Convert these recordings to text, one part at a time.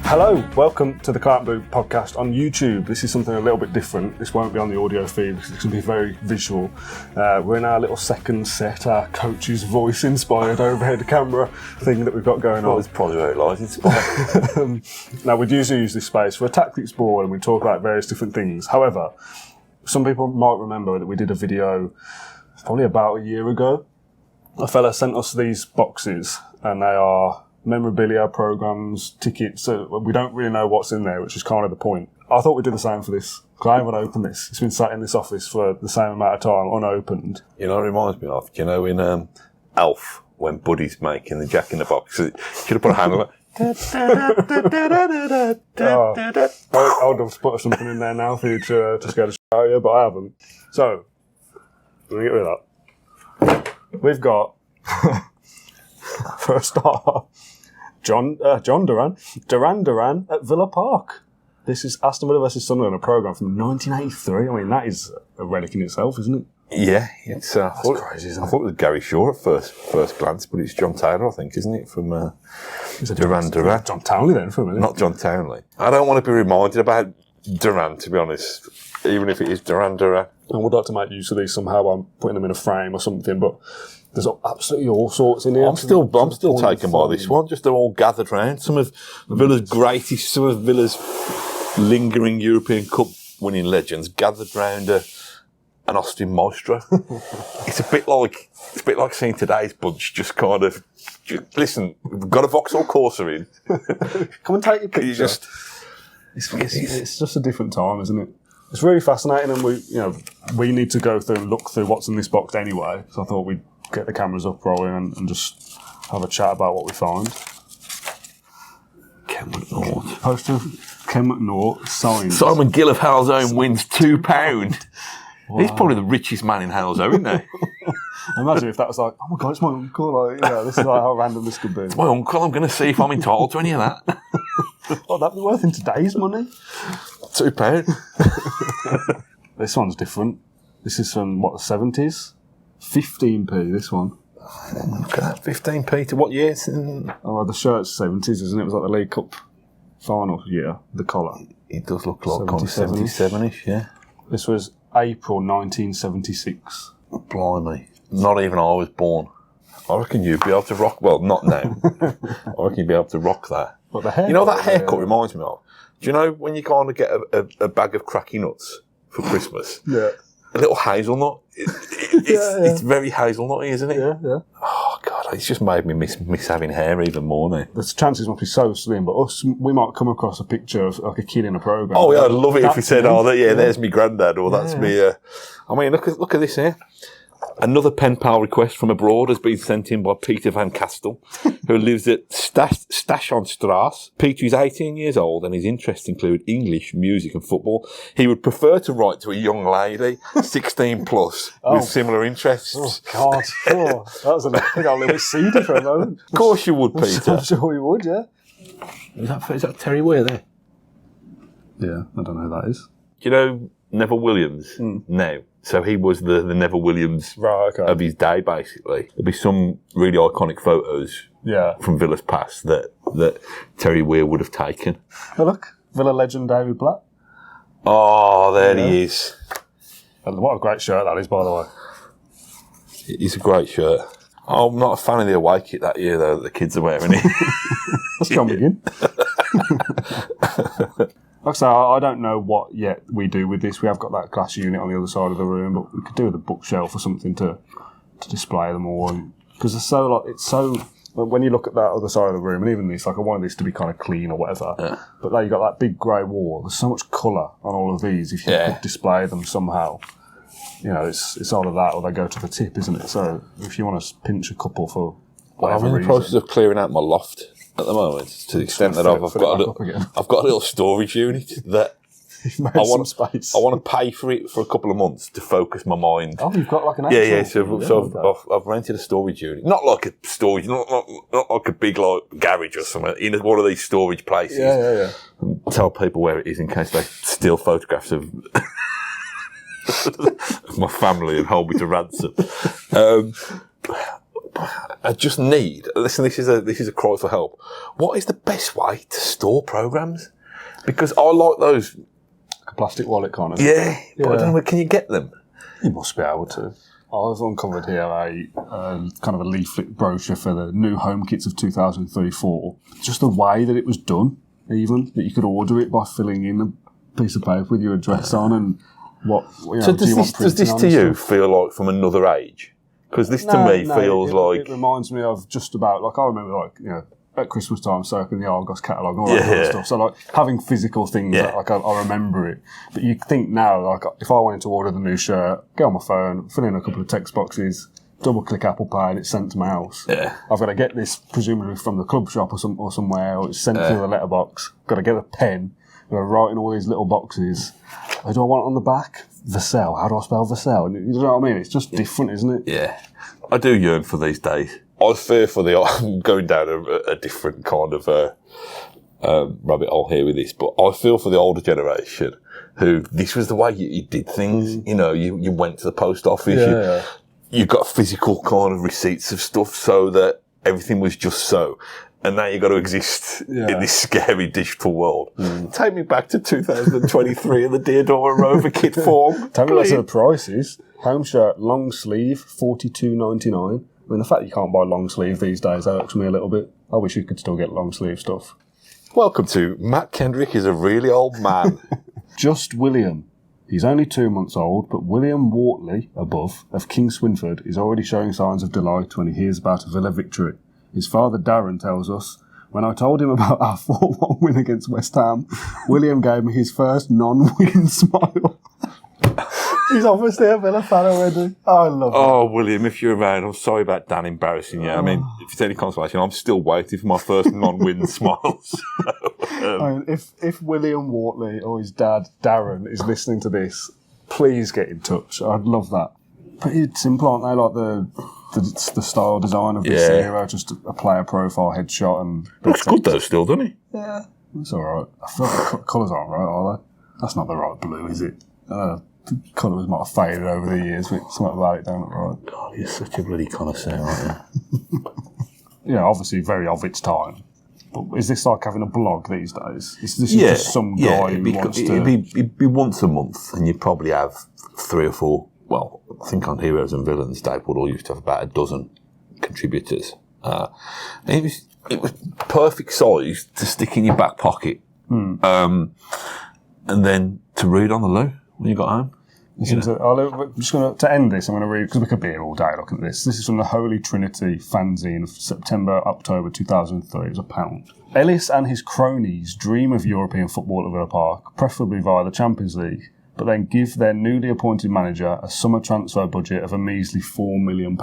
Hello, welcome to the Claret podcast on YouTube. This is something a little bit different. This won't be on the audio feed because it's going to be very visual. We're in our little second set, our coach's voice inspired overhead camera thing that we've got going on. It's probably very light inspired. Now, we'd usually use this space for a tactics board and we talk about various different things. However, some people might remember that we did a video probably about a year ago. A fella sent us these boxes and they are memorabilia, programs, tickets. So we don't really know what's in there, which is kind of the point. I thought we'd do the same for this, because I haven't opened this. It's been sat in this office for the same amount of time, unopened. You know what it reminds me of? You know in Elf, when Buddy's making the Jack in the Box, should have put a hand on it. I would have put something in there now for you to scare the shit out of you, but I haven't. So, let me get rid of that. We've got, for a start, John Duran at Villa Park. This is Aston Villa versus Sunderland, a programme from 1983. I mean, that is a relic in itself, isn't it? Yeah, it's That's crazy, isn't it? I thought it was Gary Shaw at first glance, but it's John Taylor, I think, isn't it? From Duran. John Townley then, for a minute. Not John Townley. I don't want to be reminded about Duran, to be honest, even if it is Duran. I would like to make use of these somehow by putting them in a frame or something, but there's absolutely all sorts in here. I'm still taken by this one. Just they're all gathered round. Some of Villa's greatest, some of Villa's lingering European Cup winning legends gathered round an Austin Maestro. It's a bit like seeing today's bunch. Just kind of listen. We've got a Vauxhall Corsa in. Come and take your picture. It's just a different time, isn't it? It's really fascinating, and we need to go through and look through what's in this box anyway. So I thought we'd get the cameras up rolling and just have a chat about what we find. Ken McNaught. Poster of Ken McNaught signed. Simon Gill of Halzone wins £2. Wow. He's probably the richest man in Halzone, isn't he? Imagine if that was like, oh my God, it's my uncle. This is like how random this could be. It's my uncle. I'm going to see if I'm entitled to any of that. Oh, that'd be worth in today's money. £2. This one's different. This is from, the 70s? 15p, this one. Look at that, 15p to what year? Oh, the shirt's 70s, isn't it? It was like the League Cup final year, the collar. It does look like 77-ish, yeah. This was April 1976. Blimey. Not even I was born. I reckon you'd be able to rock, well, not now. I reckon you'd be able to rock that. But the haircut, you know what that haircut reminds me of? Do you know when you kind of get a bag of cracky nuts for Christmas? Yeah. A little hazelnut. It's very hazelnutty, isn't it? Yeah. Oh, God, it's just made me miss having hair even more now. The chances must be so slim, but we might come across a picture of like a kid in a programme. Oh, yeah, I'd love it if he said, there's me granddad, or that's me. I mean, look at this here. Another pen pal request from abroad has been sent in by Peter Van Castel, who lives at Stachenstrasse. Peter is 18 years old and his interests include English, music and football. He would prefer to write to a young lady, 16 plus, with similar interests. Oh, God. That was a little bit seedy for a moment. Of course you would, Peter. I'm sure you would, yeah. Is that Terry Weir there? Yeah, I don't know who that is. Do you know Neville Williams now? So he was the Neville Williams of his day, basically. There'll be some really iconic photos from Villa's past that Terry Weir would have taken. Oh, look, Villa legend David Blatt. Oh, there he is. And what a great shirt that is, by the way. It's a great shirt. I'm not a fan of the away kit that year, though, that the kids are wearing it. Let's go begin. Like I say, I don't know what yet we do with this. We have got that glass unit on the other side of the room, but we could do with a bookshelf or something to display them all. Because it's so when you look at that other side of the room, and even this, like I wanted this to be kind of clean or whatever. Yeah. But there you got that big grey wall. There's so much colour on all of these. If you could display them somehow, it's all of that, or they go to the tip, isn't it? So if you want to pinch a couple for whatever I'm in the process of clearing out my loft at the moment, to the extent that I've got a little storage unit that I want to pay for it for a couple of months to focus my mind. Oh, you've got like an actual... So I've rented a storage unit. Not like a storage, not like a big like garage or something, in one of these storage places. Yeah. And tell people where it is in case they steal photographs of my family and hold me to ransom. I just need. Listen, this is a cry for help. What is the best way to store programs? Because I like those. Like a plastic wallet kind of. Yeah, but I don't know. Can you get them? You must be able to. I've uncovered here a kind of a leaflet brochure for the new home kits of 2003-4. Just the way that it was done, even that you could order it by filling in a piece of paper with your address on and what. So does this to you feel like from another age? Because this to me feels like it reminds me of just about like I remember at Christmas time circling the Argos catalogue and all that kind of stuff. So like having physical things, like I remember it. But you think now, like if I wanted to order the new shirt, get on my phone, fill in a couple of text boxes, double click Apple Pay, and it's sent to my house. Yeah. I've got to get this presumably from the club shop or somewhere, or it's sent through the letterbox. Got to get a pen. Got to write in all these little boxes. What do I want on the back? Vassell. How do I spell Vassell? You know what I mean? It's just different, isn't it? Yeah. I do yearn for these days. I fear for I'm going down a different kind of rabbit hole here with this, but I feel for the older generation who this was the way you did things. You know, you went to the post office, you got physical kind of receipts of stuff so that everything was just so. And now you've got to exist in this scary digital world. Take me back to 2023 in the Deodora Rover kit form. Tell me what the price is. Home shirt, long sleeve, $42.99. I mean, the fact you can't buy long sleeve these days irks me a little bit. I wish you could still get long sleeve stuff. Welcome to Matt Kendrick is a really old man. Just William. He's only 2 months old, but William Wortley, above, of King Swinford, is already showing signs of delight when he hears about a Villa victory. His father Darren tells us, when I told him about our 4-1 win against West Ham, William gave me his first non-win smile. He's obviously a Villa fan already. Oh, I love it. Oh, William, if you're around, I'm sorry about Dan embarrassing you. I mean, if it's any consolation, I'm still waiting for my first non-win smiles. I mean, if William Wortley or his dad Darren is listening to this, please get in touch. I'd love that. Pretty simple, aren't they? Like the style design of this era, just a player profile headshot and. Looks good though, still, doesn't he? Yeah, it's all right. I feel like the colours aren't right, are they? That's not the right blue, is it? The colours might have faded over the years, but something about it don't look right. God, you're such a bloody connoisseur, aren't you? Yeah, obviously very of its time. But is this like having a blog these days? Is this just some guy who wants to... It'd be once a month, and you'd probably have 3 or 4. Well, I think on Heroes and Villains, Dave Woodall used to have about a dozen contributors. And it was perfect size to stick in your back pocket. And then to read on the loo when you got home. I'm just going to end this. I'm going to read, because we could be here all day looking at this. This is from the Holy Trinity fanzine of September-October 2003. It was £1. Ellis and his cronies dream of European football at Villa Park, preferably via the Champions League, but then give their newly appointed manager a summer transfer budget of a measly £4 million.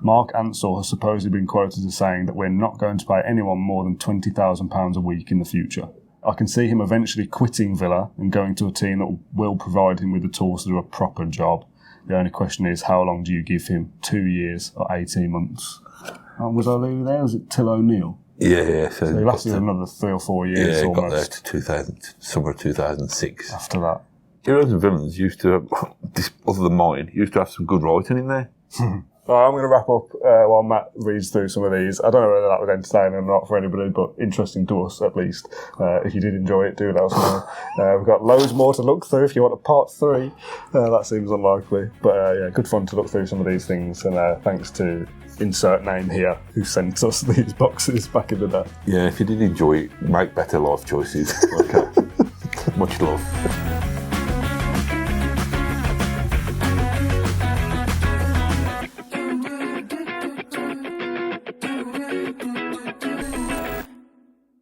Mark Ansell has supposedly been quoted as saying that we're not going to pay anyone more than £20,000 a week in the future. I can see him eventually quitting Villa and going to a team that will provide him with the tools to do a proper job. The only question is, how long do you give him? 2 years or 18 months? Was I leaving there? Was it Till O'Neill? Yeah. So he lasted another 3 or 4 years almost. Got there to 2000, summer 2006. After that. Heroes and Villains used to have, other than mine, used to have some good writing in there. I'm going to wrap up while Matt reads through some of these. I don't know whether that was entertaining or not for anybody, but interesting to us at least. If you did enjoy it, do let us know. We've got loads more to look through if you want a part 3. That seems unlikely. But good fun to look through some of these things. And thanks to insert name here who sent us these boxes back in the day. Yeah, if you did enjoy it, make better life choices. Okay. Much love.